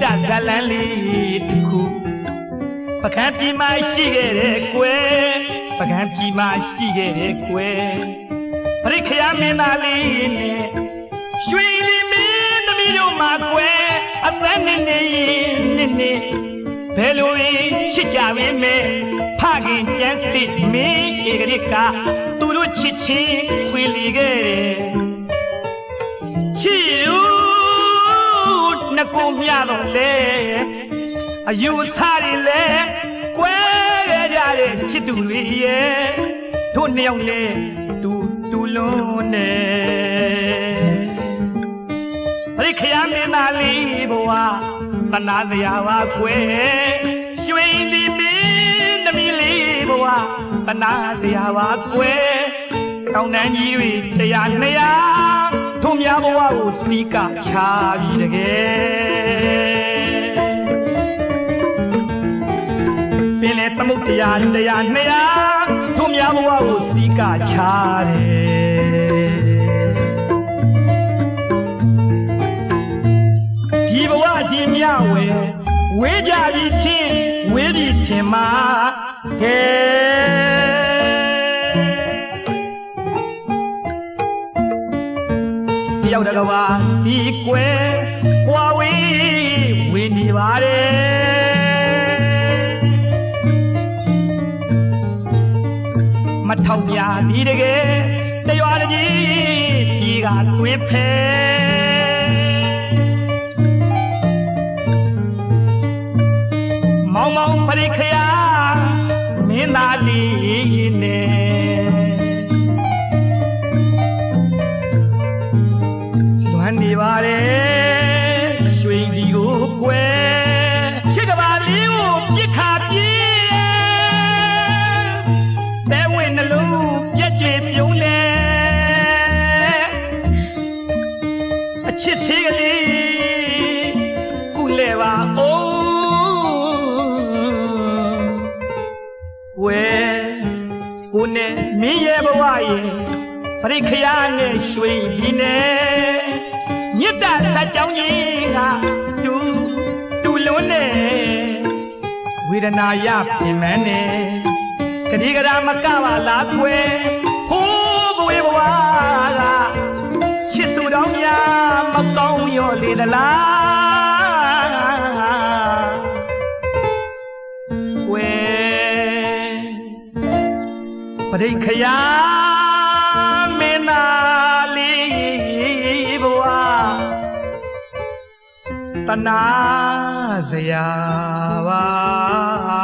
တဇလန်းလေးတစ်ခုပကံပြည်မှာရှိခဲ့တဲ့ကွယ်ပကံပြည်မှာရှိခဲ့တဲ့ကွယ်ပရိခယာမင်းသားလေးနဲ့ရွှေလီမင်းသမီးတို့မှာကွယ်အသက်နဲ့နေဘယ်လိုချစ်ကြပါမဲဖခင်ကျန်းစစ်မင်းဧကရကသူတို့ချစ်ချင်းခွေလီခဲ့တယ်ချီလူနှကုံမြတော့လေအယူစားရလေကွဲရကြတဲ့ချစ်သူလေးရဲ့တို့နှစ်ယောက်လေတူလုံးနဲ့ပရိခယာမင်းသားလေးဘဝတနာစရာပါကွယ်ရွှေဒီမင်းသမီးလေးဘဝတနာစရာပါကွယ်တောင်းတန်းကြီးတွေတရား200တို့များဘဝကိုစီးကချပြီးတကယ်ပင်လေသမုတ်တရား200တို့များဘဝကိုစီးကချတယ်ဒီဘဝကြီးမြဝေးကြပြီးချင်းဝေးပြီးထင်မှာကဲတယောက်တကဘာစီကွယ်ကွာဝေးနေပါတယ်မထောက်ပြဒီတကယ်တရွာကြီးဒီကတွင်ဖဲမောင်ပရိခယာမင်းသားလေးနဲ့လွမ်းနေပါတယ်ရွှေဒီကိုကွယ်ချစ်ကဘာလေးကိုပြစ်ခါပြေးတဲဝင်နှလုံးပြက်ကြည်ပြုံးနေအချစ်သေးကလေးကုလဲပါအိုးကိုနဲ့မင်းရဲ့ဘဝရဲ့ပရိခယာနဲ့ရွှေကြီးနဲ့မြတ်တာစကြောင်းကြီးကတူလွန်းနဲ့ဝေဒနာရပြင်မန်းနဲ့ကတိကရာမကပါလားကွယ်ဟိုးဘဝဘဝကချစ်စုတော်များမကောင်းရော့လေသလားကွယ်ပရိခယာမင်းသားလေးဘဝတနာစရာပါ